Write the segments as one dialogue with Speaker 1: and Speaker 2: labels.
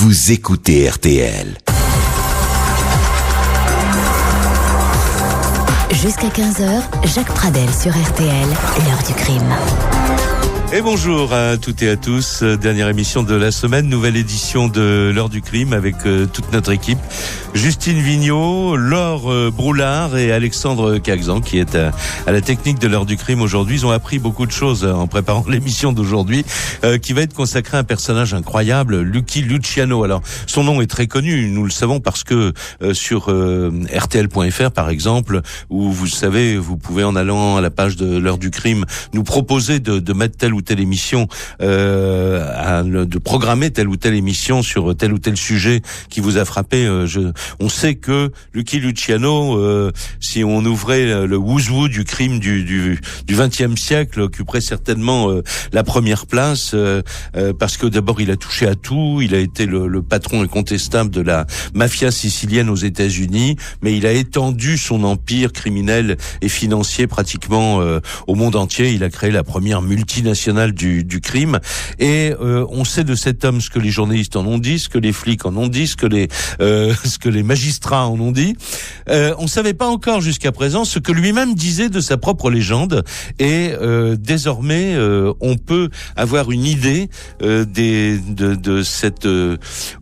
Speaker 1: vous écoutez RTL.
Speaker 2: Jusqu'à 15h, Jacques Pradel sur RTL, l'heure du crime.
Speaker 3: Et bonjour à toutes et à tous, dernière émission de la semaine, nouvelle édition de l'heure du crime avec toute notre équipe. Justine Vignot, Laure Broulard et Alexandre Caxan qui est à la technique de l'heure du crime aujourd'hui. Ils ont appris beaucoup de choses en préparant l'émission d'aujourd'hui qui va être consacrée à un personnage incroyable, Lucky Luciano. Alors son nom est très connu, nous le savons parce que sur RTL.fr par exemple, où vous savez, vous pouvez en allant à la page de l'heure du crime nous proposer de mettre telle ou telle émission, de programmer telle ou telle émission sur tel ou tel sujet qui vous a frappé. On sait que Lucky Luciano, si on ouvrait le who's who du crime du XXe siècle, occuperait certainement la première place, parce que d'abord il a touché à tout, il a été le patron incontestable de la mafia sicilienne aux États-Unis, mais il a étendu son empire criminel et financier pratiquement au monde entier. Il a créé la première multinationale du crime, et on sait de cet homme ce que les journalistes en ont dit, ce que les flics en ont dit, ce que les magistrats en ont dit. On savait pas encore jusqu'à présent ce que lui-même disait de sa propre légende, et désormais on peut avoir une idée de cette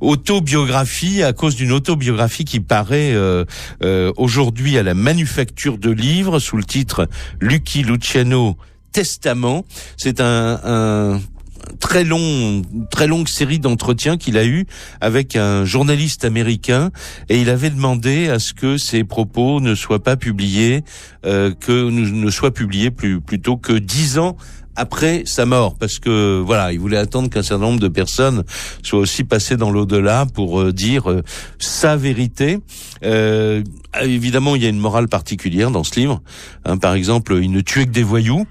Speaker 3: autobiographie, à cause d'une autobiographie qui paraît aujourd'hui à la Manufacture de livres sous le titre Lucky Luciano Testament. C'est un très longue série d'entretiens qu'il a eu avec un journaliste américain, et il avait demandé à ce que ses propos ne soient pas publiés, ne soient publiés plutôt que 10 ans après sa mort, parce que voilà, il voulait attendre qu'un certain nombre de personnes soient aussi passées dans l'au-delà pour dire sa vérité. Évidemment, il y a une morale particulière dans ce livre. Par exemple, il ne tuait que des voyous.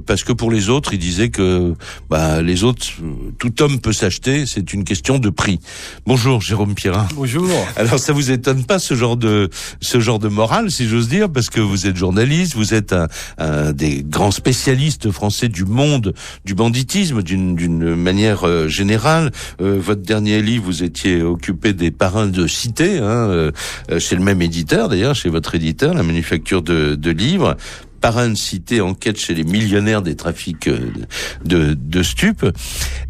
Speaker 3: Parce que pour les autres, il disait que les autres, tout homme peut s'acheter, c'est une question de prix. Bonjour Jérôme Pierrin.
Speaker 4: Bonjour.
Speaker 3: Alors ça vous étonne pas ce genre de morale, si j'ose dire, parce que vous êtes journaliste, vous êtes un des grands spécialistes français du monde du banditisme d'une manière générale. Votre dernier livre, vous étiez occupé des parrains de cité, chez le même éditeur d'ailleurs, chez votre éditeur, la Manufacture de livres. Parrain de cité, enquête chez les millionnaires des trafics de stupes.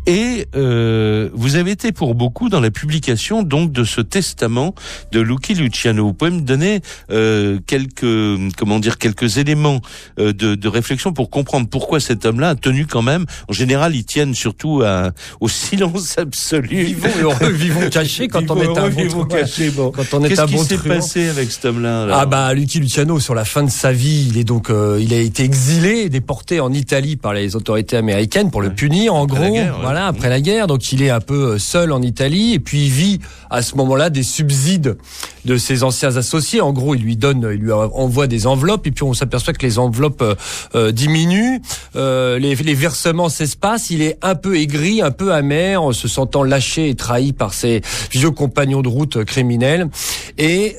Speaker 3: Et vous avez été pour beaucoup dans la publication donc de ce testament de Lucky Luciano. Vous pouvez me donner quelques éléments de réflexion pour comprendre pourquoi cet homme-là a tenu quand même. En général, ils tiennent surtout au silence absolu.
Speaker 4: Vivons cachés quand on est un bon caché. Bon.
Speaker 3: Qu'est-ce qui s'est passé avec cet homme-là?
Speaker 4: Lucky Luciano, sur la fin de sa vie, il a été exilé, déporté en Italie par les autorités américaines pour le punir, en gros. Après la guerre. Donc il est un peu seul en Italie, et puis il vit à ce moment-là des subsides de ses anciens associés. En gros, il lui envoie des enveloppes, et puis on s'aperçoit que les enveloppes diminuent, les versements s'espacent. Il est un peu aigri, un peu amer, en se sentant lâché et trahi par ses vieux compagnons de route criminels. Et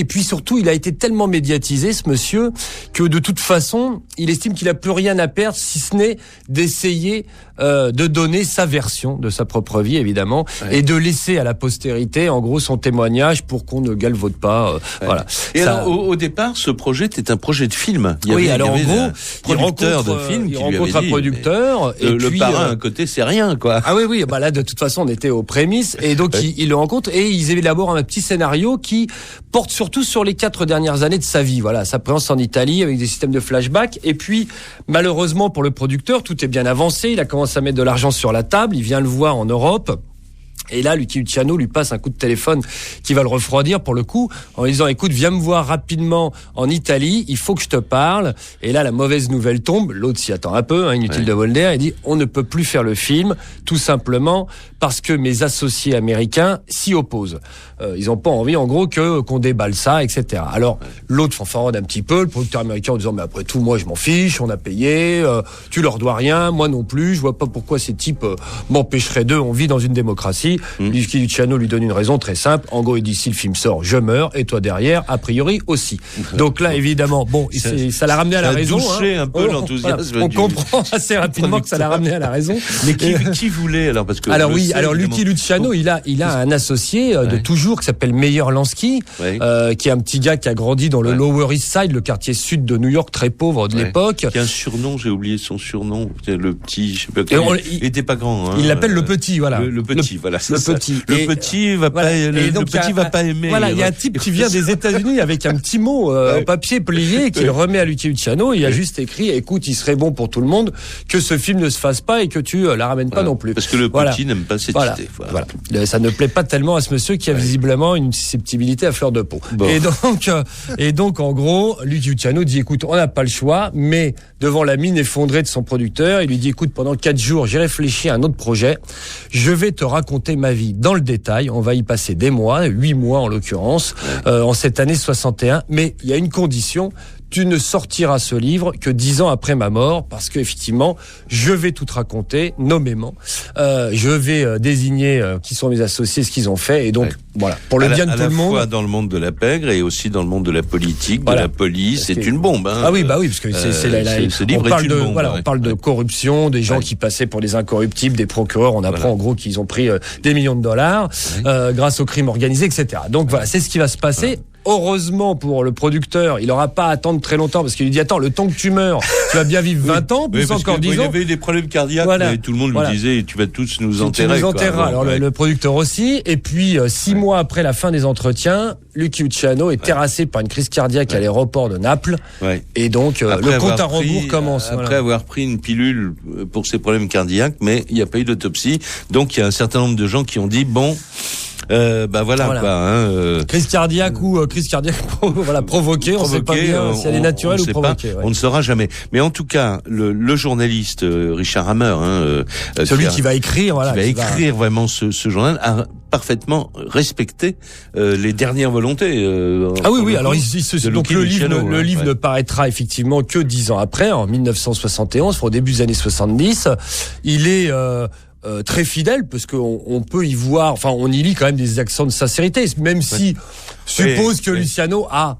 Speaker 4: puis surtout, il a été tellement médiatisé, ce monsieur, que de toute façon, il estime qu'il n'a plus rien à perdre, si ce n'est d'essayer de donner sa version de sa propre vie, évidemment, et de laisser à la postérité, en gros, son témoignage pour qu'on ne galvaude pas. Voilà.
Speaker 3: Et alors, au départ, ce projet était un projet de film.
Speaker 4: Il rencontre un producteur.
Speaker 3: Et le parrain à côté, c'est rien, quoi.
Speaker 4: Ah oui. Là, de toute façon, on était aux prémices, et donc il le rencontre, et ils élaborent un petit scénario qui porte surtout sur les 4 dernières années de sa vie. Voilà, sa présence en Italie avec des systèmes de flashback. Et puis, malheureusement pour le producteur, tout est bien avancé. Il a commencé à mettre de l'argent sur la table. Il vient le voir en Europe. Et là, Lucky Luciano lui passe un coup de téléphone qui va le refroidir pour le coup, en lui disant: écoute, viens me voir rapidement en Italie, il faut que je te parle. Et là, la mauvaise nouvelle tombe. L'autre s'y attend un peu, inutile de voler l'air. Il dit: on ne peut plus faire le film, tout simplement parce que mes associés américains s'y opposent. Ils n'ont pas envie, en gros, qu'on déballe ça, etc. Alors, l'autre fanfaronne un petit peu, le producteur américain, en disant: mais après tout, moi, je m'en fiche, on a payé, tu leur dois rien, moi non plus, je vois pas pourquoi ces types m'empêcheraient d'eux, on vit dans une démocratie. sorti. Lucky Luciano lui donne une raison très simple. En gros, il dit si le film sort, je meurs, et toi derrière, a priori aussi. Donc là, évidemment, bon, ça l'a ramené à la raison.
Speaker 3: Ça a touché un peu l'enthousiasme.
Speaker 4: On comprend assez rapidement que ça l'a ramené à la raison.
Speaker 3: Mais qui voulait alors parce que
Speaker 4: alors Lucky Luciano, il a un associé de toujours qui s'appelle Meyer Lansky, qui est un petit gars qui a grandi dans le Lower East Side, le quartier sud de New York, très pauvre de l'époque.
Speaker 3: Qui a un surnom, j'ai oublié son surnom, le petit, je sais pas. Il était pas grand.
Speaker 4: Il l'appelle le petit, voilà.
Speaker 3: Le petit, voilà.
Speaker 4: Le petit.
Speaker 3: Le petit va pas. Le petit va pas aimer.
Speaker 4: Voilà, il y a un type qui vient des États-Unis avec un petit mot en papier plié qu'il remet à Lucky Luciano. Il a juste écrit, écoute, il serait bon pour tout le monde que ce film ne se fasse pas et que tu la ramènes pas non plus.
Speaker 3: Parce que le petit n'aime pas cette idée.
Speaker 4: Voilà. Ça ne plaît pas tellement à ce monsieur qui a visiblement une susceptibilité à fleur de peau. Bon. Et donc, en gros, Lucky Luciano dit, écoute, on n'a pas le choix, mais devant la mine effondrée de son producteur, il lui dit, écoute, pendant 4 jours, j'ai réfléchi à un autre projet. Je vais te raconter ma vie dans le détail. On va y passer des mois, 8 mois en l'occurrence, en cette année 61. Mais il y a une condition. Tu ne sortiras ce livre que 10 ans après ma mort, parce que effectivement, je vais tout te raconter, nommément. Je vais désigner qui sont mes associés, ce qu'ils ont fait, et donc voilà, pour le bien de tout le monde.
Speaker 3: À la fois dans le monde de la pègre et aussi dans le monde de la politique, de la police, c'est une bombe. Hein.
Speaker 4: Ah oui, parce que ce livre est une bombe. Voilà, on parle de corruption, des gens qui passaient pour des incorruptibles, des procureurs. On apprend en gros qu'ils ont pris des millions de dollars grâce au crime organisé, etc. Donc voilà, c'est ce qui va se passer. Heureusement pour le producteur, il n'aura pas à attendre très longtemps parce qu'il lui dit attends, le temps que tu meurs, tu vas bien vivre 20 ans, plus encore 10 ans.
Speaker 3: Il avait des problèmes cardiaques et tout le monde lui disait tu vas tous nous enterrer.
Speaker 4: Tu nous enterreras. Alors le producteur aussi. Et puis 6 mois après la fin des entretiens, Lucky Luciano est terrassé par une crise cardiaque à l'aéroport de Naples. Et donc le compte à rebours commence.
Speaker 3: Après avoir pris une pilule pour ses problèmes cardiaques, mais il n'y a pas eu d'autopsie. Donc il y a un certain nombre de gens qui ont dit bon.
Speaker 4: Crise cardiaque ou crise cardiaque provoquée, on ne sait pas bien si elle est naturelle ou provoquée.
Speaker 3: On ne saura jamais. Mais en tout cas, le journaliste Richard Hammer,
Speaker 4: celui qui va écrire,
Speaker 3: écrire vraiment ce journal, a parfaitement respecté les dernières volontés.
Speaker 4: Alors donc le livre ne paraîtra effectivement que 10 ans après, en 1971, au début des années 70. Il est très fidèle parce qu'on peut y voir, on y lit quand même des accents de sincérité, même si suppose que Luciano a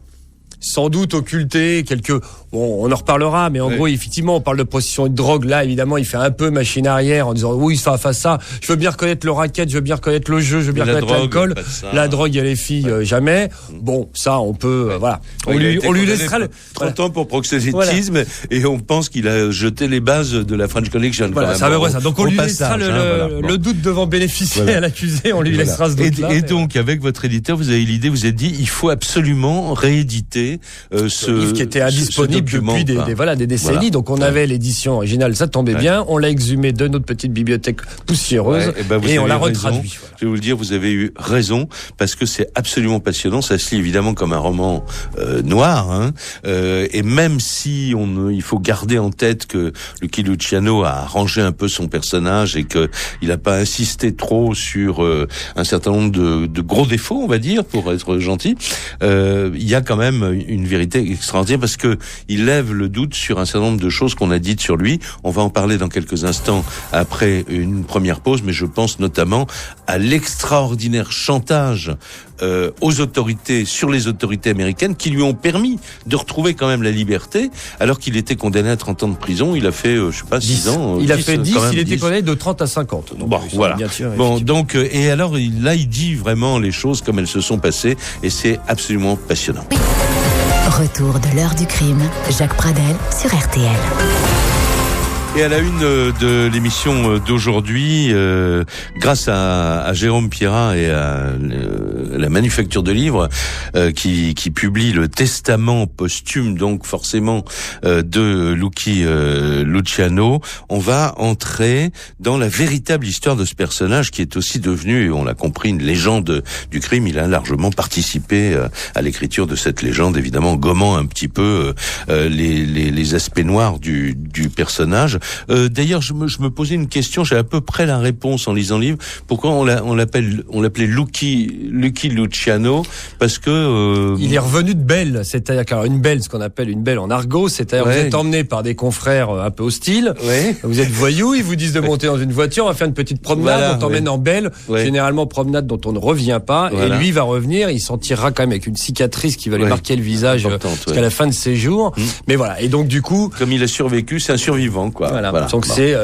Speaker 4: sans doute occulté quelques... Bon, on en reparlera, mais en gros, effectivement, on parle de possession de drogue. Là, évidemment, il fait un peu machine arrière en disant oui, ça fasse ça. Je veux bien reconnaître le racket, je veux bien reconnaître le jeu, je veux bien reconnaître l'alcool. La drogue et les filles, jamais. Bon, ça, on peut... On lui laissera...
Speaker 3: 30 ans pour proxénétisme et on pense qu'il a jeté les bases de la French Connection.
Speaker 4: Ça. Donc on lui laissera le doute devant bénéficier à l'accusé, on lui laissera ce doute-là.
Speaker 3: Et donc, avec votre éditeur, vous avez l'idée, vous avez dit, il faut absolument rééditer
Speaker 4: ce livre qui était indisponible depuis des décennies. Donc on avait l'édition originale, ça tombait bien. On l'a exhumé de notre petite bibliothèque poussiéreuse et on l'a retraduit.
Speaker 3: Je vais vous le dire, vous avez eu raison parce que c'est absolument passionnant. Ça se lit évidemment comme un roman noir, et même si il faut garder en tête que Lucky Luciano a arrangé un peu son personnage et que il n'a pas insisté trop sur un certain nombre de gros défauts, on va dire, pour être gentil. Il y a quand même une vérité extraordinaire parce que il lève le doute sur un certain nombre de choses qu'on a dites sur lui. On va en parler dans quelques instants après une première pause, mais je pense notamment à l'extraordinaire chantage sur les autorités américaines qui lui ont permis de retrouver quand même la liberté alors qu'il était condamné à 30 ans de prison. Il a fait, 6 ans.
Speaker 4: Il a fait 10, il était condamné de 30 à 50. Donc,
Speaker 3: donc, et alors, il dit vraiment les choses comme elles se sont passées et c'est absolument passionnant.
Speaker 2: Retour de l'heure du crime, Jacques Pradel sur RTL.
Speaker 3: Et à la une de l'émission d'aujourd'hui, grâce à Jérôme Pierrat et à la Manufacture de Livres, qui publie le testament posthume, donc forcément, de Lucky Luciano, on va entrer dans la véritable histoire de ce personnage qui est aussi devenu, on l'a compris, une légende du crime. Il a largement participé à l'écriture de cette légende, évidemment gommant un petit peu les aspects noirs du personnage. personnage. D'ailleurs, je me posais une question, j'ai à peu près la réponse en lisant le livre. Pourquoi on l'appelait Lucky Luciano? Parce que
Speaker 4: il est revenu de Belle, c'est-à-dire qu'une belle, ce qu'on appelle une belle en argot, c'est-à-dire vous êtes emmené par des confrères un peu hostiles. Ouais. Vous êtes voyous, ils vous disent de monter dans une voiture, on va faire une petite promenade, on t'emmène en Belle, généralement promenade dont on ne revient pas, et lui va revenir, il s'en tirera quand même avec une cicatrice qui va lui marquer le visage jusqu'à la fin de ses jours. Mais voilà, et donc du coup,
Speaker 3: comme il a survécu, c'est un survivant, quoi.
Speaker 4: Voilà. Donc c'est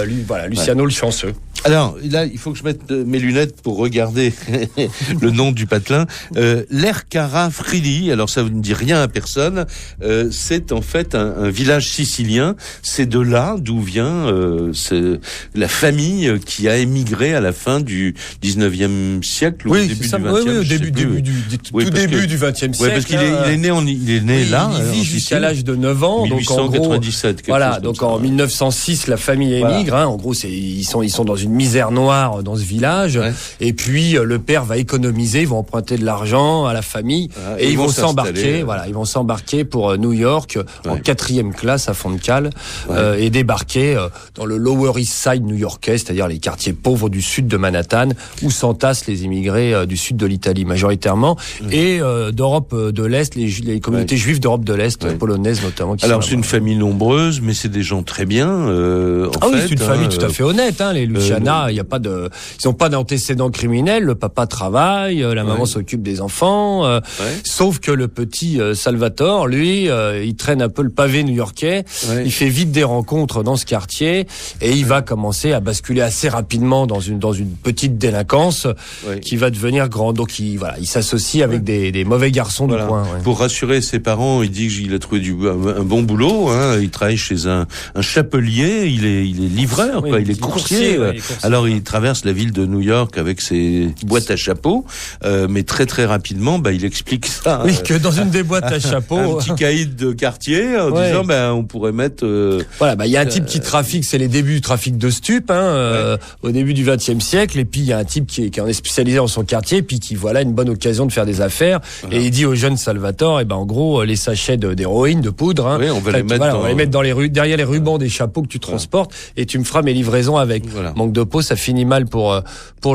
Speaker 4: Luciano le chanceux.
Speaker 3: Alors là, il faut que je mette mes lunettes pour regarder le nom du patelin. L'Ercara Frilli, alors ça ne dit rien à personne, c'est en fait un village sicilien. C'est de là d'où vient la famille qui a émigré à la fin du 19e siècle ou au début du 20e.
Speaker 4: Oui, au début du 20e siècle.
Speaker 3: Oui, parce qu'il est né là.
Speaker 4: Il vit jusqu'à l'âge de 9 ans.
Speaker 3: 1897.
Speaker 4: Donc en 1906, la famille émigre. En gros, ils sont dans une misère noire dans ce village. Et puis le père va économiser, ils vont emprunter de l'argent à la famille et ils vont s'embarquer. Ils vont s'embarquer pour New York en 4e classe à fond de cale et débarquer dans le Lower East Side new-yorkais, c'est-à-dire les quartiers pauvres du sud de Manhattan, où s'entassent les immigrés du sud de l'Italie majoritairement et d'Europe de l'Est, les communautés juives d'Europe de l'Est, polonaises notamment.
Speaker 3: Alors c'est une famille nombreuse, mais c'est des gens très bien.
Speaker 4: C'est une famille tout à fait honnête. Les Luciana, il y a pas de, ils n'ont pas d'antécédents criminels. Le papa travaille, la maman s'occupe des enfants. Sauf que le petit Salvatore, lui, il traîne un peu le pavé new-yorkais. Il fait vite des rencontres dans ce quartier et il va commencer à basculer assez rapidement dans une petite délinquance qui va devenir grande. Donc il s'associe avec des mauvais garçons du coin.
Speaker 3: Pour rassurer ses parents, il dit qu'il a trouvé un bon boulot. Il travaille chez un chapelier. Il est livreur, quoi. Il est coursier. Alors il traverse la ville de New York avec ses boîtes à chapeaux, mais très très rapidement, il explique ça.
Speaker 4: Oui, que dans une des boîtes à chapeaux,
Speaker 3: un petit caïd de quartier en disant, on pourrait mettre.
Speaker 4: Il y a un type qui trafique, c'est les débuts du trafic de stupes, au début du XXe siècle, et puis il y a un type qui en est spécialisé dans son quartier, puis qui une bonne occasion de faire des affaires, et il dit au jeune Salvatore, en gros, les sachets d'héroïne, de poudre,
Speaker 3: on va les mettre
Speaker 4: dans les rues, derrière les rubans des chapeaux que tu transportes, et tu me feras mes livraisons avec. Manque de peau, ça finit mal pour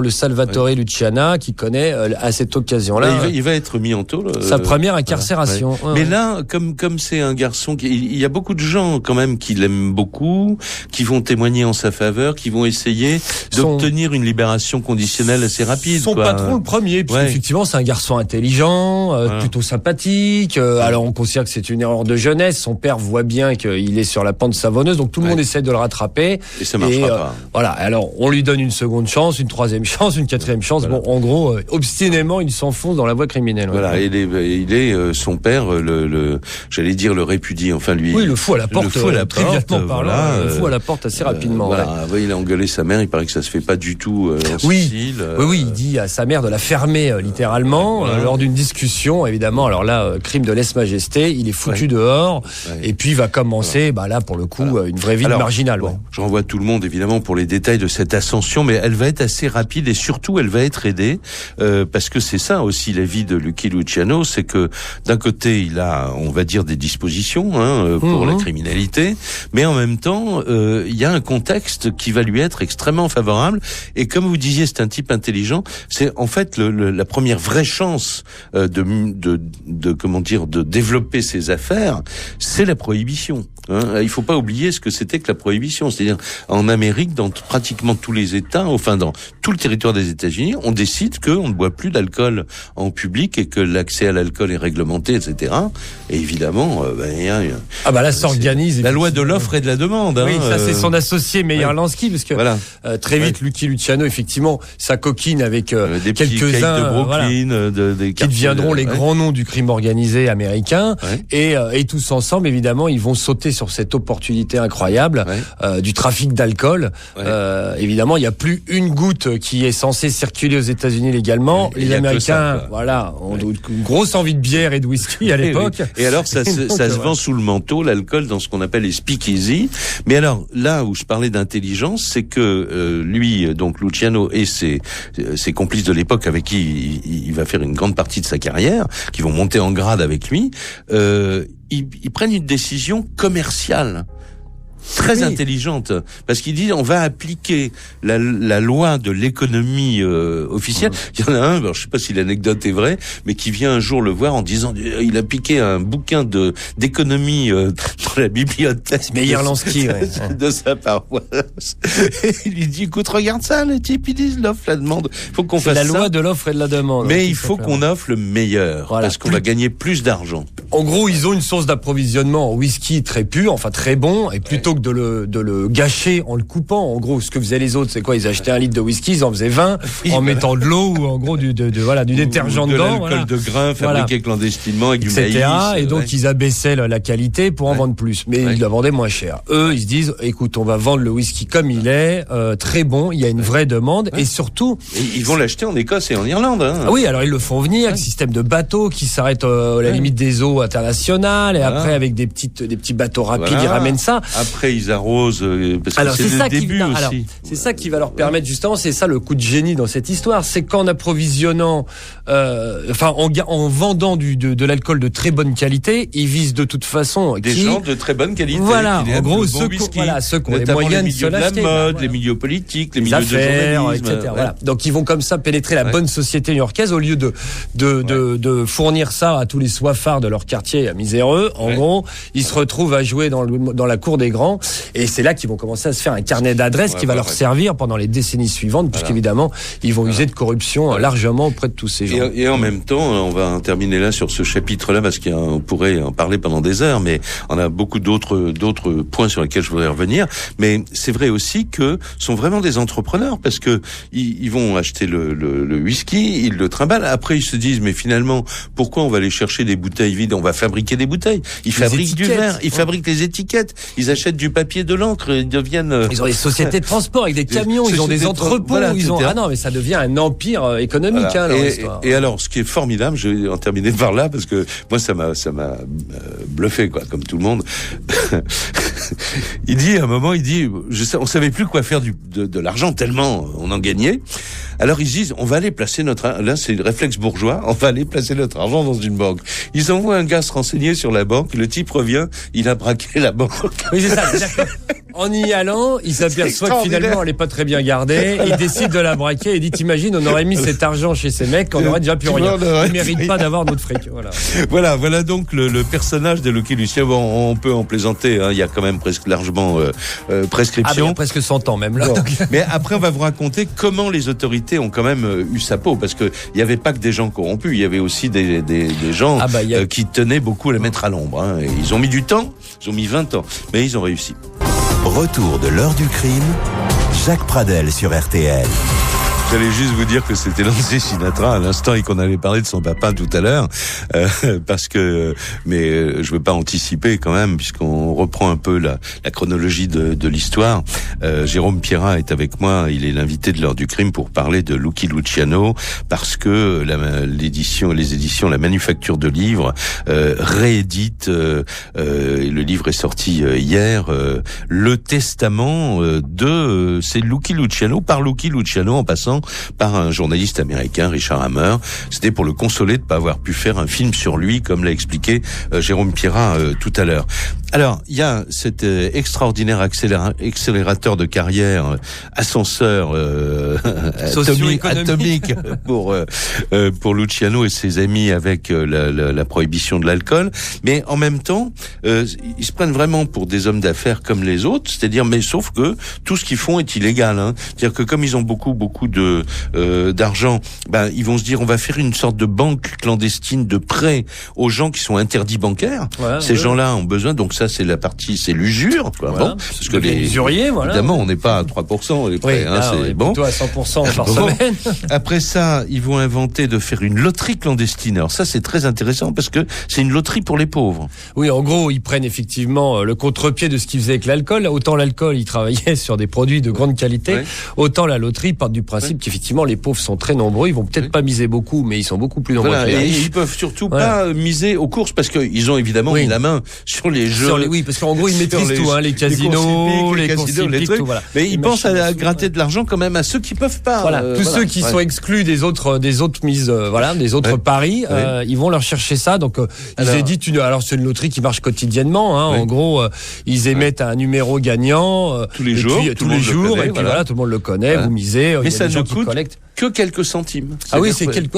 Speaker 4: le Salvatore Luciana qui connaît à cette occasion-là.
Speaker 3: Il va être mis en taule.
Speaker 4: Sa première incarcération.
Speaker 3: Mais là, comme c'est un garçon, il y a beaucoup de gens quand même qui l'aiment beaucoup, qui vont témoigner en sa faveur, qui vont essayer d'obtenir une libération conditionnelle assez rapide.
Speaker 4: Son patron le premier, puis effectivement c'est un garçon intelligent, plutôt sympathique. Alors on considère que c'est une erreur de jeunesse. Son père voit bien qu'il est sur la pente savonneuse, donc tout le monde essaie de le rattraper.
Speaker 3: Et ça marchera pas.
Speaker 4: Alors on lui donne une seconde chance, une troisième chance, une quatrième chance. Bon, en gros, obstinément, il s'enfonce dans la voie criminelle.
Speaker 3: Son père, j'allais dire le répudie, enfin lui.
Speaker 4: Oui, le fout à la porte. Le fout à la porte, le fout à la porte assez rapidement.
Speaker 3: Il a engueulé sa mère. Il paraît que ça se fait pas du tout en Sicile.
Speaker 4: Oui, il dit à sa mère de la fermer littéralement lors d'une discussion. Évidemment, alors là, crime de lèse-majesté. Il est foutu dehors et puis il va commencer, là pour le coup, une vraie vie marginale.
Speaker 3: Je renvoie tout le monde évidemment pour les détails de cette ascension, mais elle va être assez rapide et surtout elle va être aidée parce que c'est ça aussi la vie de Lucky Luciano, c'est que d'un côté il a, on va dire, des dispositions pour la criminalité, mais en même temps il y a un contexte qui va lui être extrêmement favorable et comme vous disiez, c'est un type intelligent. C'est en fait la première vraie chance de développer ses affaires, c'est la prohibition. Il faut pas oublier ce que c'était que la prohibition, c'est-à-dire en Amérique, dans pratiquement tous les États, dans tout le territoire des États-Unis, on décide qu'on ne boit plus d'alcool en public et que l'accès à l'alcool est réglementé, etc. Et évidemment, il y a
Speaker 4: là s'organise
Speaker 3: la loi de l'offre et de la demande.
Speaker 4: Oui, ça c'est son associé Meyer Lansky, parce que très vite Lucky Luciano, effectivement, ça coquine avec quelques-uns
Speaker 3: de Brooklyn,
Speaker 4: qui deviendront les grands noms du crime organisé américain, et tous ensemble, évidemment, ils vont sauter sur cette opportunité incroyable du trafic d'alcool. Évidemment, il n'y a plus une goutte qui est censée circuler aux États-Unis légalement. Les Américains, ont une grosse envie de bière et de whisky à l'époque.
Speaker 3: Et alors, ça se vend sous le manteau, l'alcool, dans ce qu'on appelle les speakeasy. Mais alors, là où je parlais d'intelligence, c'est que lui, donc Luciano et ses complices de l'époque avec qui il va faire une grande partie de sa carrière, qui vont monter en grade avec lui, ils prennent une décision commerciale très intelligente, parce qu'il dit on va appliquer la loi de l'économie officielle. Il y en a un, alors je sais pas si l'anecdote est vraie, mais qui vient un jour le voir en disant il a piqué un bouquin d'économie dans la bibliothèque.
Speaker 4: C'est Meyer Lansky,
Speaker 3: de sa paroisse. Et il lui dit écoute, regarde ça, les types ils disent l'offre, la demande. Faut qu'on fasse ça.
Speaker 4: C'est la loi de l'offre et de la demande.
Speaker 3: Mais il faut qu'on offre le meilleur, parce qu'on va gagner plus d'argent.
Speaker 4: En gros, ils ont une source d'approvisionnement en whisky très pur, enfin très bon, et plutôt que de le gâcher en le coupant, en gros, ce que faisaient les autres, c'est quoi? Ils achetaient 1 litre de whisky, ils en faisaient 20, mettant de l'eau ou en gros du détergent dedans.
Speaker 3: De l'alcool de grain fabriqué clandestinement avec du maïs.
Speaker 4: Et donc, ils abaissaient la qualité pour en vendre plus. Mais ils la vendaient moins cher. Eux, ils se disent, écoute, on va vendre le whisky comme il est, très bon, il y a une vraie demande, et surtout...
Speaker 3: Et ils vont l'acheter en Écosse et en Irlande.
Speaker 4: Oui, alors ils le font venir, avec système de bateaux qui s'arrêtent à la limite des eaux internationales, et après avec des petits bateaux rapides, ils ramènent ça.
Speaker 3: Après, ils arrosent, parce que c'est le début aussi.
Speaker 4: C'est ça qui va leur permettre, justement, c'est ça le coup de génie dans cette histoire, c'est qu'en approvisionnant, en vendant de l'alcool de très bonne qualité, ils visent de toute façon
Speaker 3: des gens de très bonne qualité.
Speaker 4: Voilà, en gros, ceux qui ont les moyens de se l'acheter.
Speaker 3: Les milieux de la mode, les milieux politiques, les milieux
Speaker 4: affaires,
Speaker 3: de journalisme,
Speaker 4: etc. Voilà. Donc ils vont comme ça pénétrer la bonne société new-yorkaise au lieu de fournir ça à tous les soifards de leur quartier miséreux. En gros, ils se retrouvent à jouer dans la cour des grands, et c'est là qu'ils vont commencer à se faire un carnet d'adresses qui va leur servir pendant les décennies suivantes, puisqu'évidemment ils vont user de corruption largement auprès de tous ces gens.
Speaker 3: Et en même temps, on va terminer là sur ce chapitre-là, parce qu'on pourrait en parler pendant des heures, mais on a beaucoup d'autres points sur lesquels je voudrais revenir. Mais c'est vrai aussi que sont vraiment des entrepreneurs, parce que ils vont acheter le whisky, ils le trimballent. Après, ils se disent, mais finalement, pourquoi on va aller chercher des bouteilles vides? On va fabriquer des bouteilles. Ils fabriquent du verre, ils fabriquent les étiquettes, ils achètent du papier, de l'encre, ils deviennent...
Speaker 4: Ils ont des sociétés de transport avec des camions, ils ont des entrepôts,
Speaker 3: Ah
Speaker 4: non, mais ça devient un empire économique, leur histoire.
Speaker 3: Et alors, ce qui est formidable, je vais en terminer par là, parce que moi, ça m'a bluffé, quoi, comme tout le monde. À un moment, on savait plus quoi faire de l'argent, tellement on en gagnait. Alors ils disent, on va aller placer là c'est le réflexe bourgeois, on va aller placer notre argent dans une banque. Ils envoient un gars se renseigner sur la banque, le type revient, il a braqué la banque.
Speaker 4: Oui, c'est ça. En y allant, il s'aperçoit que finalement elle est pas très bien gardée, il décide de la braquer et dit, t'imagines, on aurait mis cet argent chez ces mecs, on aurait déjà plus rien. Ils méritent pas d'avoir notre fric.
Speaker 3: Voilà donc le personnage de Lucky Luciano. Bon, on peut en plaisanter, il y a quand même presque largement prescription.
Speaker 4: Il y a presque 100 ans même là.
Speaker 3: Bon. Mais après on va vous raconter comment les autorités ont quand même eu sa peau, parce que il y avait pas que des gens corrompus, il y avait aussi des gens qui tenaient beaucoup à la mettre à l'ombre. Et ils ont mis du temps, ils ont mis 20 ans, mais ils ont réussi.
Speaker 1: Retour de l'heure du crime, Jacques Pradel sur RTL.
Speaker 3: J'allais juste vous dire que c'était Nancy Sinatra à l'instant et qu'on allait parler de son papa tout à l'heure, mais je veux pas anticiper quand même, puisqu'on reprend un peu la chronologie de l'histoire. Jérôme Pierrat est avec moi, il est l'invité de l'heure du crime pour parler de Lucky Luciano, parce que les éditions La Manufacture de Livres réédite, le livre est sorti hier, le testament c'est Lucky Luciano, par Lucky Luciano, en passant par un journaliste américain, Richard Hammer. C'était pour le consoler de pas avoir pu faire un film sur lui, comme l'a expliqué Jérôme Pierrat tout à l'heure. Alors, il y a cet extraordinaire accélérateur de carrière, ascenseur atomique pour Luciano et ses amis avec la prohibition de l'alcool. Mais en même temps, ils se prennent vraiment pour des hommes d'affaires comme les autres, c'est-à-dire, mais sauf que tout ce qu'ils font est illégal. C'est-à-dire que comme ils ont beaucoup d'argent, ils vont se dire, on va faire une sorte de banque clandestine de prêts aux gens qui sont interdits bancaires. Ces gens-là ont besoin, donc ça c'est la partie, c'est l'usure, quoi. Bon, parce que les usuriers, évidemment, on n'est pas à 3% les prêts, c'est bon.
Speaker 4: Plutôt à 100% par semaine.
Speaker 3: Après ça, ils vont inventer de faire une loterie clandestine. Alors ça, c'est très intéressant parce que c'est une loterie pour les pauvres.
Speaker 4: Oui, en gros, ils prennent effectivement le contre-pied de ce qu'ils faisaient avec l'alcool. Autant l'alcool, ils travaillaient sur des produits de grande qualité, autant la loterie part du principe qu'effectivement les pauvres sont très nombreux. Ils vont peut-être pas miser beaucoup, mais ils sont beaucoup plus nombreux.
Speaker 3: Voilà, et ils peuvent surtout pas miser aux courses parce qu'ils ont évidemment mis la main sur les jeux.
Speaker 4: Oui, parce qu'en gros ils maîtrisent tout, les casinos, les courses hippiques, tout, voilà.
Speaker 3: Mais ils pensent à gratter de l'argent quand même à ceux qui peuvent pas.
Speaker 4: Voilà, tous ceux qui sont exclus des autres mises, des autres paris, ils vont leur chercher ça. Donc ils éditent alors c'est une loterie qui marche quotidiennement. En gros, ils émettent un numéro gagnant
Speaker 3: tous les jours,
Speaker 4: et puis voilà, tout le monde le connaît. Vous misez,
Speaker 3: mais ça ne coûte
Speaker 4: collectent
Speaker 3: que quelques centimes.
Speaker 4: Ah oui, c'est quelques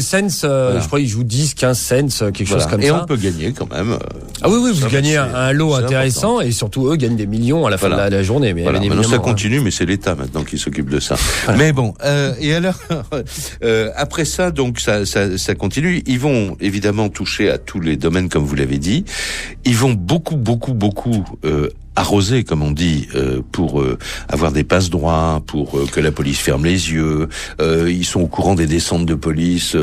Speaker 4: cents, je crois qu'ils jouent 10, 15 cents, quelque chose comme ça.
Speaker 3: Et on peut gagner quand même.
Speaker 4: Ah oui, vous gagnez un lot intéressant et surtout eux gagnent des millions à la fin de la journée. Mais
Speaker 3: maintenant ça continue, mais c'est l'État maintenant qui s'occupe de ça. Mais bon, et alors, après ça, donc ça continue. Ils vont évidemment toucher à tous les domaines comme vous l'avez dit. Ils vont beaucoup arroser, comme on dit, pour avoir des passe-droits, pour que la police ferme les yeux. Ils sont au courant des descentes de police.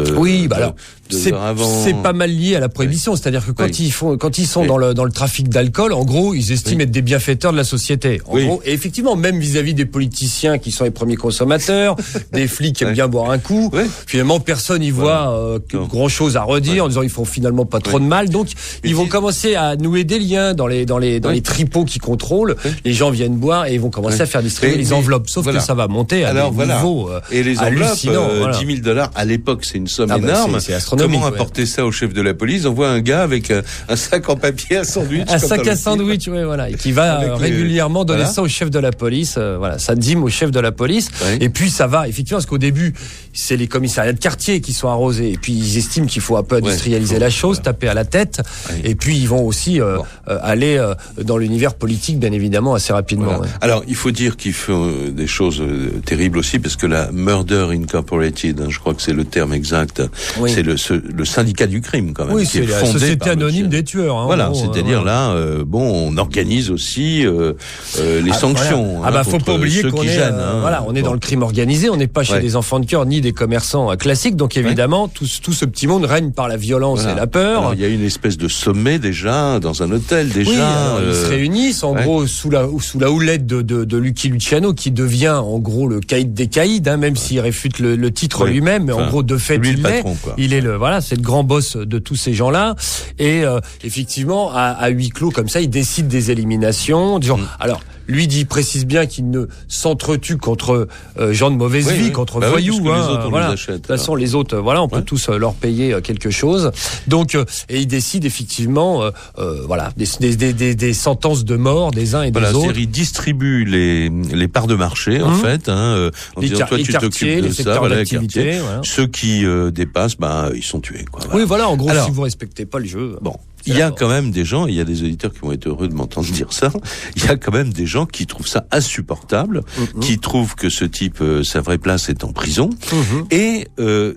Speaker 4: Alors c'est pas mal lié à la prohibition, c'est-à-dire que quand ils sont dans le trafic d'alcool, en gros, ils estiment être des bienfaiteurs de la société. En gros, et effectivement, même vis-à-vis des politiciens qui sont les premiers consommateurs, des flics qui aiment bien boire un coup, finalement personne y voit grand-chose à redire en disant ils font finalement pas trop de mal. Donc ils vont commencer à nouer des liens dans les tripots qui contrôlent. Les gens viennent boire et ils vont commencer à faire distribuer les enveloppes. Sauf que ça va monter à des niveaux
Speaker 3: et les enveloppes, $10,000 à l'époque, c'est une somme énorme.
Speaker 4: C'est
Speaker 3: comment apporter ça au chef de la police? On voit un gars avec un sac en papier, un sandwich.
Speaker 4: Un sac à sandwich, et qui va régulièrement donner ça au chef de la police. Ça dîme au chef de la police. Et puis ça va, effectivement, parce qu'au début, c'est les commissariats de quartier qui sont arrosés. Et puis ils estiment qu'il faut un peu industrialiser la chose, taper à la tête. Et puis ils vont aussi aller dans l'univers politique, bien évidemment, assez rapidement.
Speaker 3: Alors, il faut dire qu'ils font des choses terribles aussi, parce que la Murder Incorporated, je crois que c'est le terme exact, c'est le syndicat du crime, quand même.
Speaker 4: Oui, c'est la société anonyme des tueurs.
Speaker 3: C'est-à-dire là, on organise aussi les sanctions.
Speaker 4: Faut pas oublier qu'on est, on est dans le crime organisé, on n'est pas chez des enfants de cœur ni des commerçants classiques, donc évidemment, tout ce petit monde règne par la violence et la peur.
Speaker 3: Alors, il y a une espèce de sommet déjà, dans un hôtel déjà.
Speaker 4: Oui, ils se réunissent, en gros, sous la houlette de Lucky Luciano, qui devient, en gros, le caïd des caïds, même s'il réfute le titre lui-même, mais en gros, de fait, il est c'est le grand boss de tous ces gens-là. Et effectivement, à huis clos, comme ça, il décide des éliminations, disant, alors, lui précise bien qu'il ne s'entretue contre gens de mauvaise vie, contre voyous.
Speaker 3: Les autres, on les achète,
Speaker 4: de toute façon, les autres, on peut tous leur payer quelque chose. Donc, et il décide effectivement, des sentences de mort des uns et des autres.
Speaker 3: Il distribue les parts de marché, en fait. En disant, toi, tu t'occupes de ça, les quartiers. Ceux qui dépassent, ils sont tués.
Speaker 4: En gros, si vous respectez pas le jeu.
Speaker 3: Il y a quand même des gens, il y a des auditeurs qui vont être heureux de m'entendre dire ça, il y a quand même des gens qui trouvent ça insupportable, qui trouvent que ce type, sa vraie place est en prison, et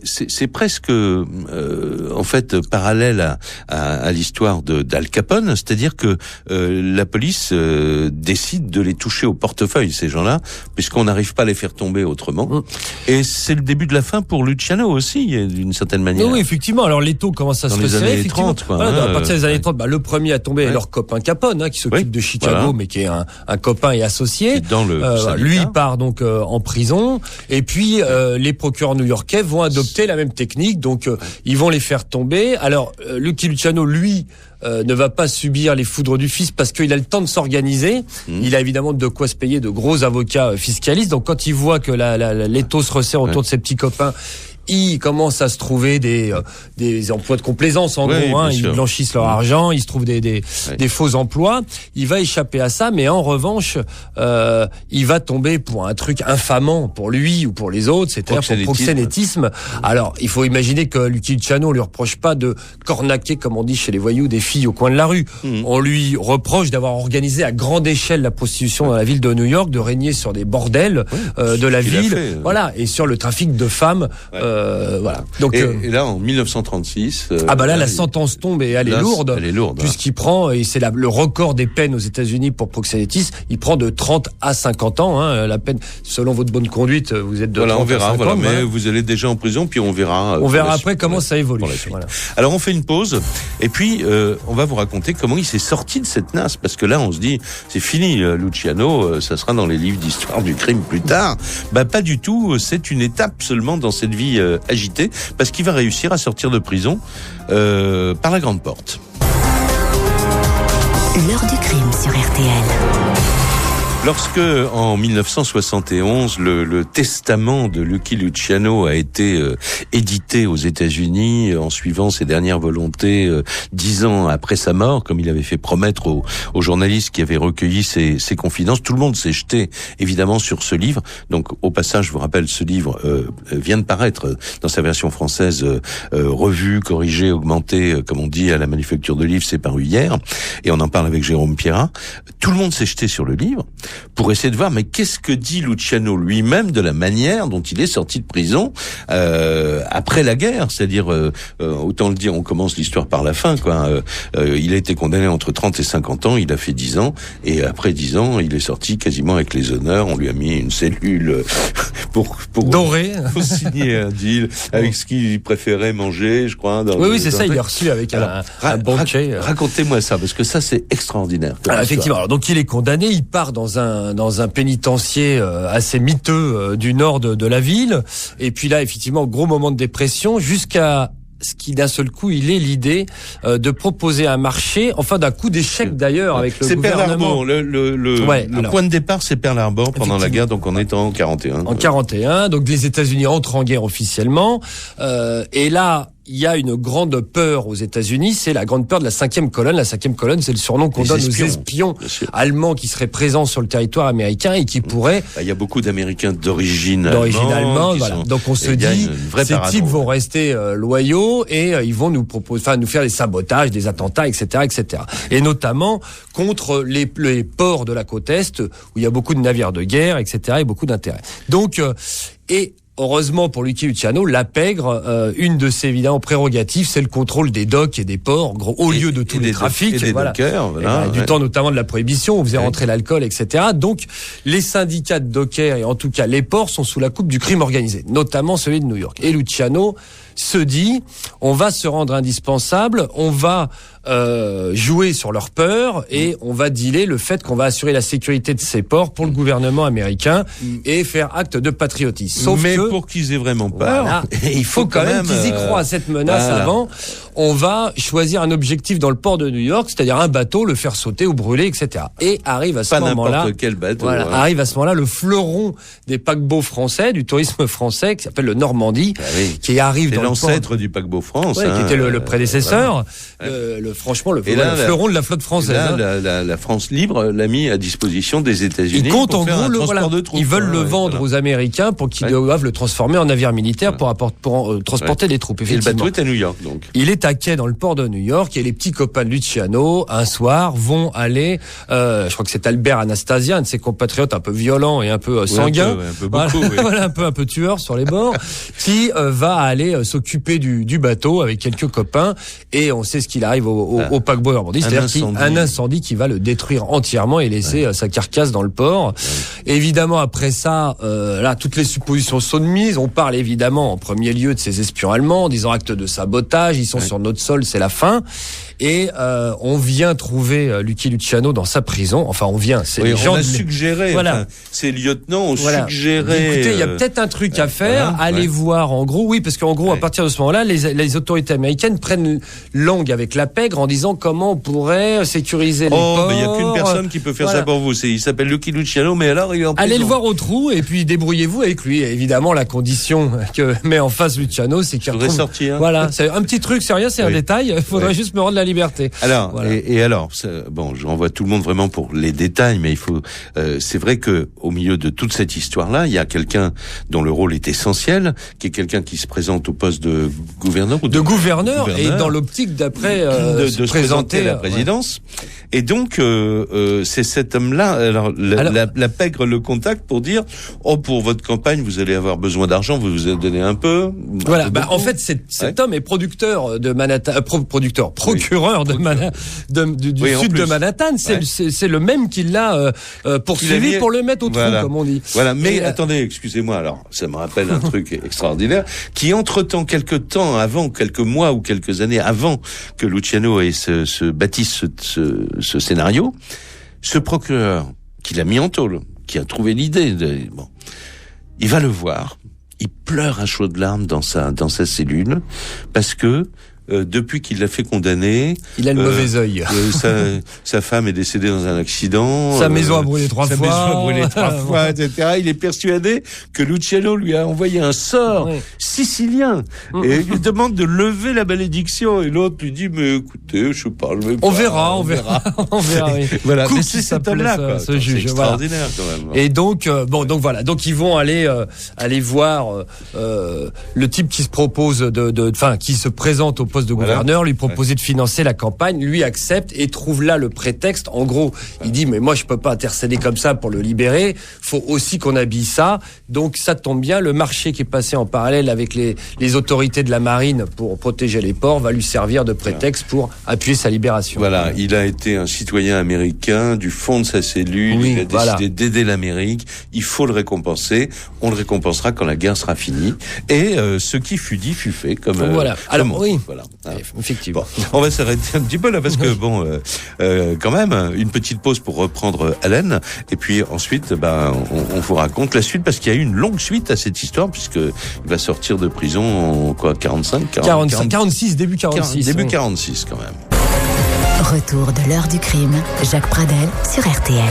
Speaker 3: c'est presque en fait parallèle à l'histoire d'Al Capone, c'est-à-dire que la police décide de les toucher au portefeuille, ces gens-là, puisqu'on n'arrive pas à les faire tomber autrement. Et c'est le début de la fin pour Luciano aussi, d'une certaine manière.
Speaker 4: Oui, effectivement. Alors les taux commencent à se resserrer.
Speaker 3: Dans les années 30,
Speaker 4: à partir des années 30, le premier à tomber est leur copain Capone, qui s'occupe de Chicago, mais qui est un copain et associé. Lui part donc en prison, et puis les procureurs new-yorkais vont adopter la même technique, donc ils vont les faire tomber. Alors Lucky Luciano, lui, ne va pas subir les foudres du fisc parce qu'il a le temps de s'organiser. Il a évidemment de quoi se payer de gros avocats fiscalistes. Donc quand il voit que l'étau se resserre autour de ses petits copains, ils commencent à se trouver des emplois de complaisance, en gros. Ils blanchissent leur argent, ils se trouvent des faux emplois. Il va échapper à ça, mais en revanche, il va tomber pour un truc infamant pour lui ou pour les autres, c'est-à-dire pour proxénétisme. Alors, il faut imaginer que Lucky Luciano, on lui reproche pas de cornaquer, comme on dit chez les voyous, des filles au coin de la rue. On lui reproche d'avoir organisé à grande échelle la prostitution dans la ville de New York, de régner sur des bordels de la ville, et sur le trafic de femmes Voilà. Donc,
Speaker 3: et là, en 1936...
Speaker 4: la sentence tombe et elle est lourde.
Speaker 3: Elle est lourde.
Speaker 4: Puisqu'il prend, et c'est le record des peines aux États-Unis pour proxénétisme, il prend de 30 à 50 ans. La peine, selon votre bonne conduite, vous êtes de 30
Speaker 3: on verra,
Speaker 4: à 50
Speaker 3: mais vous allez déjà en prison, puis on verra...
Speaker 4: On verra après comment ça évolue.
Speaker 3: Voilà. Alors, on fait une pause, et puis on va vous raconter comment il s'est sorti de cette nasse, parce que là, on se dit, c'est fini, Luciano, ça sera dans les livres d'histoire du crime plus tard. Pas du tout, c'est une étape seulement dans cette vie agitée, parce qu'il va réussir à sortir de prison par la grande porte.
Speaker 2: L'heure du crime sur RTL.
Speaker 3: Lorsque, en 1971, le testament de Lucky Luciano a été édité aux États-Unis en suivant ses dernières volontés 10 ans après sa mort, comme il avait fait promettre aux journalistes qui avaient recueilli ses confidences, tout le monde s'est jeté évidemment sur ce livre. Donc, au passage, je vous rappelle, ce livre vient de paraître dans sa version française revue, corrigée, augmentée, comme on dit à la manufacture de livres, c'est paru hier, et on en parle avec Jérôme Pierrat. Tout le monde s'est jeté sur le livre pour essayer de voir, mais qu'est-ce que dit Luciano lui-même de la manière dont il est sorti de prison après la guerre, c'est-à-dire, autant le dire, on commence l'histoire par la fin, quoi. Il a été condamné entre 30 et 50 ans, il a fait 10 ans, et après 10 ans, il est sorti quasiment avec les honneurs, on lui a mis une cellule pour
Speaker 4: doré,
Speaker 3: pour signer un deal avec ce qu'il préférait manger, je crois.
Speaker 4: Oui, c'est ça, il est reçu avec un banquet.
Speaker 3: Racontez-moi ça, parce que ça, c'est extraordinaire.
Speaker 4: Alors, effectivement, alors, donc il est condamné, il part dans un pénitencier assez miteux du nord de la ville, et puis là, effectivement, gros moment de dépression, jusqu'à ce qui d'un seul coup, il ait l'idée de proposer un marché, enfin d'un coup d'échec d'ailleurs avec le gouvernement.
Speaker 3: C'est Pearl Harbor, le point de départ, c'est Pearl Harbor pendant la guerre, donc on est en 41.
Speaker 4: En 41, donc les États-Unis entrent en guerre officiellement, et là, il y a une grande peur aux États-Unis, c'est la grande peur de la 5e colonne. La 5e colonne, c'est le surnom qu'on donne aux espions allemands qui seraient présents sur le territoire américain et qui pourraient...
Speaker 3: Il y a beaucoup d'Américains d'origine allemande.
Speaker 4: Voilà. Donc on se dit, ces types vont rester loyaux et ils vont nous faire des sabotages, des attentats, etc., etc. Et notamment contre les ports de la côte Est, où il y a beaucoup de navires de guerre, etc., et beaucoup d'intérêts. Donc, heureusement pour Lucky Luciano, la pègre, une de ses évidemment prérogatives, c'est le contrôle des docks et des ports, au lieu de tous les trafics,
Speaker 3: et des dockers,
Speaker 4: du temps notamment de la prohibition, on faisait rentrer l'alcool, etc. Donc, les syndicats de dockers et en tout cas les ports sont sous la coupe du crime organisé, notamment celui de New York. Et Luciano se dit, on va se rendre indispensable, on va jouer sur leur peur et on va dealer le fait qu'on va assurer la sécurité de ces ports pour le gouvernement américain et faire acte de patriotisme. Sauf que,
Speaker 3: pour qu'ils aient vraiment peur,
Speaker 4: il faut quand même qu'ils y croient à cette menace avant. On va choisir un objectif dans le port de New York, c'est-à-dire un bateau, le faire sauter ou brûler, etc. Et arrive à ce moment-là,
Speaker 3: n'importe quel bateau,
Speaker 4: arrive à ce moment-là le fleuron des paquebots français, du tourisme français, qui s'appelle le Normandie, qui arrive dans
Speaker 3: l'ancêtre du paquebot France,
Speaker 4: qui était le prédécesseur, le fleuron de la flotte française.
Speaker 3: Et là, la France libre l'a mis à disposition des États-Unis.
Speaker 4: Ils comptent en gros
Speaker 3: de troupes.
Speaker 4: Ils veulent le vendre aux Américains pour qu'ils doivent le transformer en navire militaire pour transporter des troupes.
Speaker 3: Et le bateau est à New York, donc.
Speaker 4: Il est à quai dans le port de New York et les petits copains de Luciano, un soir, vont aller, je crois que c'est Albert Anastasia, un de ses compatriotes un peu violent et un peu sanguin. Un peu tueur sur les bords, qui va aller s'occuper du bateau avec quelques copains et on sait ce qu'il arrive au paquebot Normandie, c'est-à-dire un incendie qui va le détruire entièrement et laisser sa carcasse dans le port. Évidemment, après ça, là, toutes les suppositions sont de mise. On parle évidemment en premier lieu de ces espions allemands, en disant acte de sabotage, ils sont sur notre sol, c'est la fin. Et on vient trouver Lucky Luciano dans sa prison. Enfin, c'est les gens.
Speaker 3: On a suggéré. Ces lieutenants ont suggéré.
Speaker 4: Écoutez, il y a peut-être un truc à faire. Allez voir. En gros, parce qu'en gros, à partir de ce moment-là, les autorités américaines prennent langue avec la pègre en disant comment on pourrait sécuriser les ports.
Speaker 3: Il y a qu'une personne qui peut faire ça pour vous. Il s'appelle Lucky Luciano, mais alors il est en prison.
Speaker 4: Allez le voir au trou et puis débrouillez-vous avec lui. Et évidemment, la condition que met en face Luciano, c'est qu'il retrouve.
Speaker 3: Sortir.
Speaker 4: Voilà, c'est un petit truc, c'est rien. rien, c'est un détail. Il faudrait juste me rendre la liberté.
Speaker 3: Alors, voilà. Alors, bon, je renvoie tout le monde vraiment pour les détails, mais il faut. C'est vrai que au milieu de toute cette histoire-là, il y a quelqu'un dont le rôle est essentiel, qui est quelqu'un qui se présente au poste de gouverneur ou
Speaker 4: de gouverneur, et dans l'optique d'après
Speaker 3: de se présenter à la présidence. Et donc, c'est cet homme-là. Alors, la pègre le contacte pour dire, pour votre campagne, vous allez avoir besoin d'argent, vous vous avez donné un peu.
Speaker 4: Voilà. En fait, cet homme est producteur de Manhattan, procureur de du sud de Manhattan. C'est le même qui l'a poursuivi pour le mettre au trou, comme on dit.
Speaker 3: Voilà. Mais attendez, excusez-moi. Alors, ça me rappelle un truc extraordinaire qui, entre-temps, quelques mois ou quelques années avant que Luciano se bâtisse ce scénario, ce procureur qui l'a mis en tôle, qui a trouvé l'idée il va le voir, il pleure à chaudes larmes dans sa cellule parce que depuis qu'il l'a fait condamner, il
Speaker 4: a le mauvais œil.
Speaker 3: Sa femme est décédée dans un accident.
Speaker 4: Sa maison a brûlé trois
Speaker 3: fois, etc. Il est persuadé que Luciano lui a envoyé un sort sicilien et il lui demande de lever la malédiction. Et l'autre lui dit, mais écoutez, je parle même pas.
Speaker 4: On verra. Oui.
Speaker 3: Voilà. Mais c'est cet homme-là,
Speaker 4: ce juge.
Speaker 3: C'est extraordinaire, quand même.
Speaker 4: Et donc, voilà. Donc ils vont aller voir le type qui se propose qui se présente au poste de gouverneur, lui proposer de financer la campagne, lui accepte et trouve là le prétexte. En gros, il dit, mais moi je peux pas intercéder comme ça pour le libérer, faut aussi qu'on habille ça. Donc ça tombe bien, le marché qui est passé en parallèle avec les autorités de la marine pour protéger les ports va lui servir de prétexte pour appuyer sa libération.
Speaker 3: Voilà, il a été un citoyen américain du fond de sa cellule, il a décidé d'aider l'Amérique, il faut le récompenser, on le récompensera quand la guerre sera finie. Et ce qui fut dit fut fait, comme
Speaker 4: voilà. Alors
Speaker 3: oui,
Speaker 4: voilà. Effectivement.
Speaker 3: Bon, on va s'arrêter un petit peu là parce que quand même une petite pause pour reprendre haleine et puis ensuite on vous raconte la suite parce qu'il y a eu une longue suite à cette histoire puisque il va sortir de prison en
Speaker 4: 46 début 46
Speaker 3: quand même.
Speaker 2: Retour de l'heure du crime, Jacques Pradel sur RTL.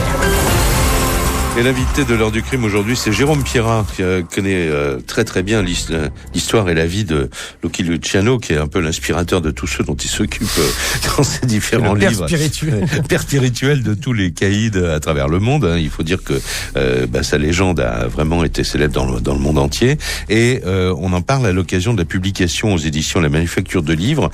Speaker 3: Et l'invité de l'heure du crime aujourd'hui, c'est Jérôme Pierrat, qui connaît très très bien l'histoire et la vie de Lucky Luciano, qui est un peu l'inspirateur de tous ceux dont il s'occupe dans ses différents livres. Père spirituel de tous les caïds à travers le monde. Il faut dire que sa légende a vraiment été célèbre dans le monde entier. Et on en parle à l'occasion de la publication aux éditions La Manufacture de Livres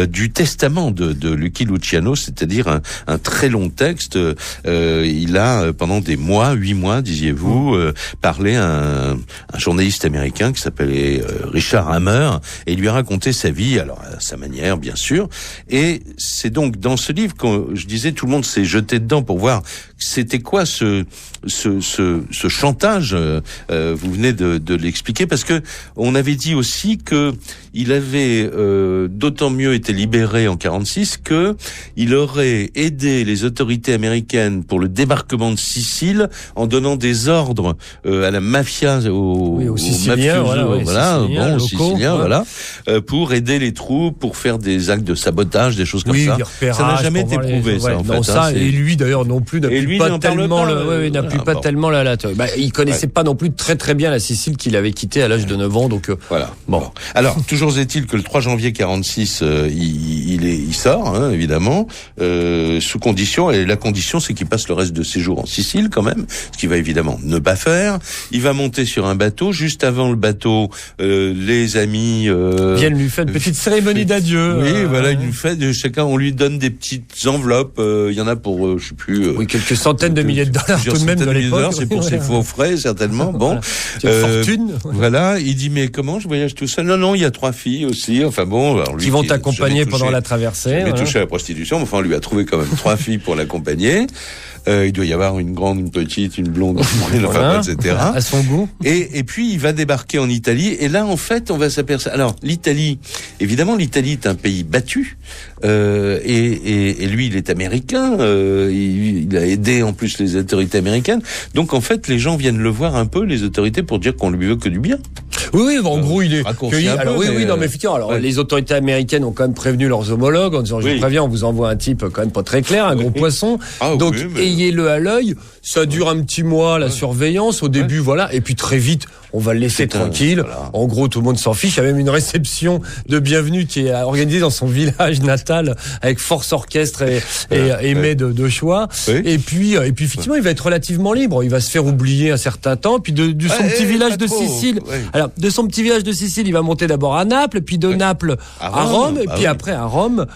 Speaker 3: du testament de Lucky Luciano, c'est-à-dire un très long texte. Il a pendant des mois, 8 mois, disiez-vous, parlé à un journaliste américain qui s'appelait Richard Hammer, et il lui a raconté sa vie, alors à sa manière, bien sûr. Et c'est donc dans ce livre que je disais, tout le monde s'est jeté dedans pour voir c'était quoi ce chantage. Vous venez de l'expliquer parce que on avait dit aussi que il avait d'autant mieux été libéré en 46 que il aurait aidé les autorités américaines pour le débarquement de Sicile en donnant des ordres à la mafia, aux
Speaker 4: Siciliens,
Speaker 3: aux Siciliens, pour aider les troupes, pour faire des actes de sabotage, des choses comme ça. Ça n'a jamais été prouvé, ça, en fait.
Speaker 4: Et lui, d'ailleurs, non plus, n'a pas tellement la il connaissait pas non plus très très bien la Sicile qu'il avait quittée à l'âge de 9 ans, donc
Speaker 3: voilà. Bon. Alors, toujours est-il que le 3 janvier 46, il sort, évidemment, sous condition, et la condition, c'est qu'il passe le reste de ses jours en Sicile, quand même, ce qu'il va évidemment ne pas faire. Il va monter sur un bateau. Juste avant le bateau, les amis
Speaker 4: viennent lui faire une petite cérémonie d'adieu.
Speaker 3: Oui, voilà, une fête. Chacun, on lui donne des petites enveloppes. Il y en a pour, je sais plus.
Speaker 4: Quelques centaines de milliers de dollars tout de même de l'époque.
Speaker 3: C'est pour ses faux frais, certainement. Bon,
Speaker 4: c'est une fortune.
Speaker 3: Voilà. Il dit, mais comment je voyage tout seul? Non, il y a 3 filles aussi. Enfin bon, alors lui,
Speaker 4: qui vont t'accompagner pendant la traversée.
Speaker 3: Il touché à la prostitution, mais enfin, on lui a trouvé quand même 3 filles pour l'accompagner. Il doit y avoir une grande, une petite, une blonde, etc.
Speaker 4: À son goût.
Speaker 3: Et puis, il va débarquer en Italie. Et là, en fait, on va s'apercevoir. Alors, l'Italie, évidemment, l'Italie est un pays battu. Et lui, il est américain. Il a aidé, en plus, les autorités américaines. Donc, en fait, les gens viennent le voir un peu, les autorités, pour dire qu'on lui veut que du bien.
Speaker 4: Oui, en gros, il est cueilli. Alors, non, mais effectivement, les autorités américaines ont quand même prévenu leurs homologues en disant, je vous préviens, on vous envoie un type quand même pas très clair, un gros poisson. Donc, ayez-le à l'œil. Ça dure un petit mois, la surveillance. Au début, voilà. Et puis, très vite, on va le laisser tranquille. Voilà. En gros, tout le monde s'en fiche. Il y a même une réception de bienvenue qui est organisée dans son village natal avec force orchestre et mets de choix. Oui. Et puis effectivement, il va être relativement libre. Il va se faire oublier un certain temps. Puis de son petit village de Sicile. Oui. Alors, de son petit village de Sicile, il va monter d'abord à Naples, puis de Naples à Rome, et puis après à Rome,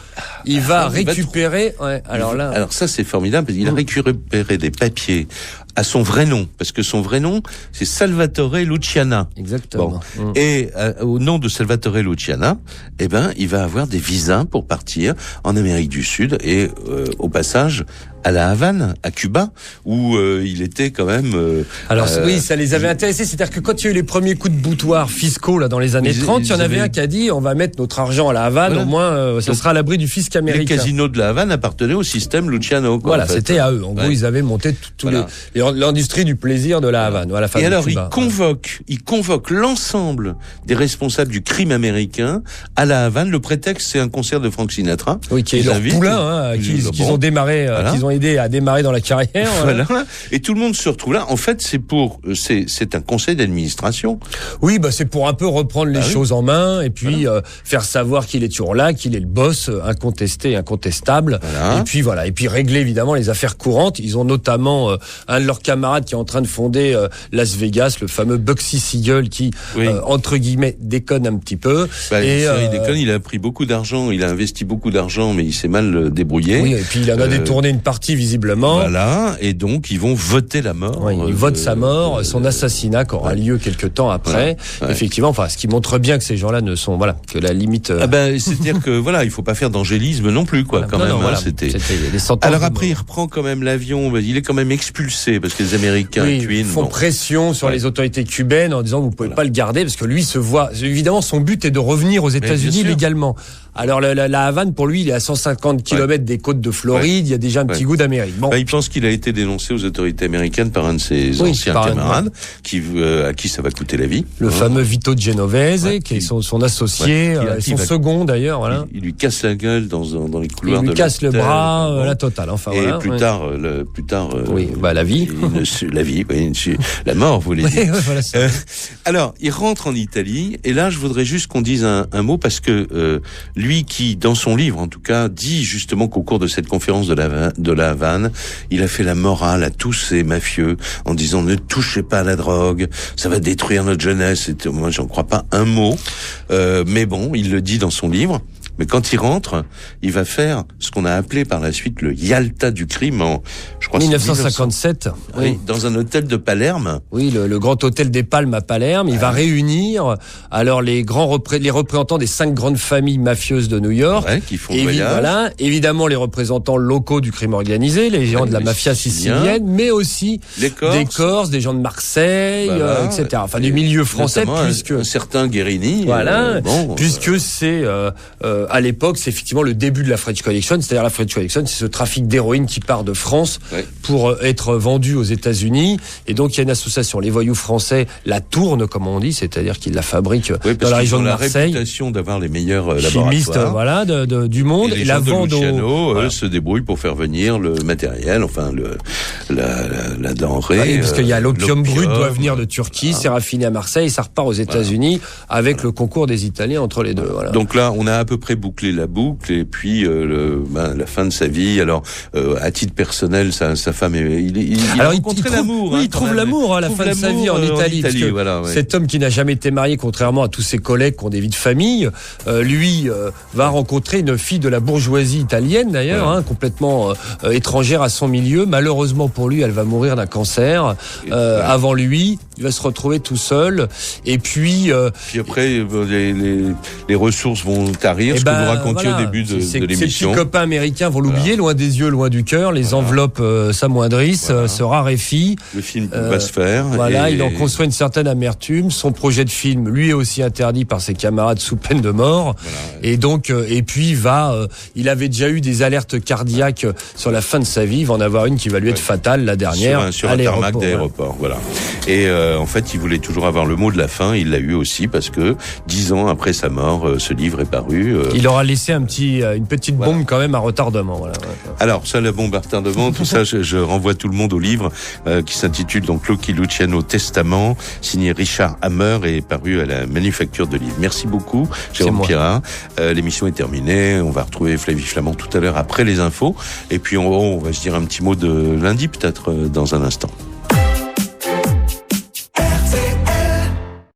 Speaker 4: il va récupérer.
Speaker 3: Alors ça, c'est formidable. Parce qu'il a récupéré des papiers à son vrai nom, parce que son vrai nom, c'est Salvatore Luciana.
Speaker 4: Exactement.
Speaker 3: Bon. Et au nom de Salvatore Luciana, il va avoir des visas pour partir en Amérique du Sud et au passage à La Havane, à Cuba, où il était quand même...
Speaker 4: Alors oui, ça les avait intéressés. C'est-à-dire que quand il y a eu les premiers coups de boutoir fiscaux là dans les années 30, il y en avait un qui a dit on va mettre notre argent à La Havane, au moins ça sera à l'abri du fisc américain.
Speaker 3: Les casinos de La Havane appartenaient au système Luciano.
Speaker 4: Voilà, c'était à eux. En gros, ils avaient monté l'industrie du plaisir de La Havane. Voilà,
Speaker 3: et alors, il convoque l'ensemble des responsables du crime américain à La Havane. Le prétexte, c'est un concert de Frank Sinatra.
Speaker 4: Oui, qui est leur poulain, qu'ils ont démarré, qu'ils ont aidé à démarrer dans la carrière.
Speaker 3: Voilà. Et tout le monde se retrouve là. En fait, c'est un conseil d'administration.
Speaker 4: Oui, c'est pour un peu reprendre les choses en main et puis faire savoir qu'il est toujours là, qu'il est le boss incontesté, incontestable. Voilà. Et puis régler évidemment les affaires courantes. Ils ont notamment un de leurs camarades qui est en train de fonder Las Vegas, le fameux Bugsy Siegel qui entre guillemets déconne un petit peu.
Speaker 3: Il déconne, il a pris beaucoup d'argent, il a investi beaucoup d'argent, mais il s'est mal débrouillé.
Speaker 4: Oui, et puis il en a détourné une partie visiblement.
Speaker 3: Voilà, et donc ils vont voter la mort.
Speaker 4: Oui, ils votent sa mort, son assassinat qui aura lieu quelques temps après. Effectivement, ce qui montre bien que ces gens-là ne sont, que la limite.
Speaker 3: C'est-à-dire que il faut pas faire d'angélisme non plus, quoi, quand même. C'était des sentences. Alors après, il reprend quand même l'avion. Il est quand même expulsé parce que les Américains
Speaker 4: font pression sur les autorités cubaines en disant vous pouvez pas le garder parce que lui se voit. Évidemment, son but est de revenir aux États-Unis légalement. Alors la Havane, pour lui, il est à 150 km des côtes de Floride. Il y a déjà un petit goût d'Amérique. Bon.
Speaker 3: Il pense qu'il a été dénoncé aux autorités américaines par un de ses anciens camarades, à qui ça va coûter la vie.
Speaker 4: Le fameux Vito Genovese, qui est son associé, son second d'ailleurs. Voilà.
Speaker 3: Il lui casse la gueule dans les couloirs de l'hôtel. Il lui
Speaker 4: casse le bras, la totale. Enfin,
Speaker 3: et plus tard,
Speaker 4: la vie.
Speaker 3: La vie, la mort, vous voulez dire. Alors, il rentre en Italie, et là, je voudrais juste qu'on dise un mot, parce que lui qui, dans son livre, en tout cas, dit justement qu'au cours de cette conférence de la Havane, il a fait la morale à tous ces mafieux en disant ne touchez pas à la drogue, ça va détruire notre jeunesse. Et moi, j'en crois pas un mot, mais bon, il le dit dans son livre. Mais quand il rentre, il va faire ce qu'on a appelé par la suite le Yalta du crime en, je crois,
Speaker 4: 1957.
Speaker 3: Oui, dans un hôtel de Palerme.
Speaker 4: Oui, le grand hôtel des Palmes à Palerme. Il va réunir alors les représentants des 5 grandes familles mafieuses de New York.
Speaker 3: Qui font le voyage.
Speaker 4: Voilà, évidemment les représentants locaux du crime organisé, les gens de la mafia sicilienne, mais aussi des Corses, des gens de Marseille, etc. Enfin, du milieu français, puisque
Speaker 3: un certain Guérini.
Speaker 4: Puisque c'est à l'époque, c'est effectivement le début de la French Connection. C'est-à-dire la French Connection, c'est ce trafic d'héroïne qui part de France pour être vendu aux États-Unis. Et donc, il y a une association, les voyous français la tournent, comme on dit, c'est-à-dire qu'ils la fabriquent dans la région de Marseille.
Speaker 3: La réputation d'avoir les meilleurs
Speaker 4: chimistes,
Speaker 3: laboratoires.
Speaker 4: du monde.
Speaker 3: Et les gens de Luciano, se débrouillent pour faire venir le matériel, la denrée.
Speaker 4: Parce qu'il y a l'opium brut doit venir de Turquie, c'est raffiné à Marseille, ça repart aux États-Unis avec le concours des Italiens entre les deux. Voilà.
Speaker 3: Donc là, on a à peu près bouclé la boucle et puis la fin de sa vie. Alors à titre personnel, sa femme, il a rencontré l'amour.
Speaker 4: Oui, il trouve l'amour à la fin de sa vie en Italie. Cet homme qui n'a jamais été marié, contrairement à tous ses collègues qui ont des vies de famille, lui va rencontrer une fille de la bourgeoisie italienne d'ailleurs, complètement étrangère à son milieu. Malheureusement pour lui, elle va mourir d'un cancer avant lui. Il va se retrouver tout seul. Et puis
Speaker 3: après, les ressources vont tarir, ce que vous racontiez au début de l'émission.
Speaker 4: Ces petits copains américains vont l'oublier, loin des yeux, loin du cœur. Les enveloppes s'amoindrissent, se raréfient.
Speaker 3: Le film va se faire.
Speaker 4: Il en conçoit une certaine amertume. Son projet de film, lui, est aussi interdit par ses camarades sous peine de mort. Et donc, il avait déjà eu des alertes cardiaques sur la fin de sa vie. Il va en avoir une qui va lui être fatale, la dernière.
Speaker 3: Sur un tarmac d'aéroport, voilà. Et en fait, il voulait toujours avoir le mot de la fin. Il l'a eu aussi parce que 10 ans après sa mort, ce livre est paru.
Speaker 4: Il aura laissé une petite bombe quand même à retardement. Voilà.
Speaker 3: Alors ça, la bombe à retardement, tout ça, je renvoie tout le monde au livre qui s'intitule donc Lucky Luciano Testament, signé Richard Hammer et paru à la Manufacture de Livres. Merci beaucoup, Jérôme Pirard. L'émission est terminée. On va retrouver Flavie Flamand tout à l'heure après les infos. Et puis on va se dire un petit mot de lundi peut-être dans un instant.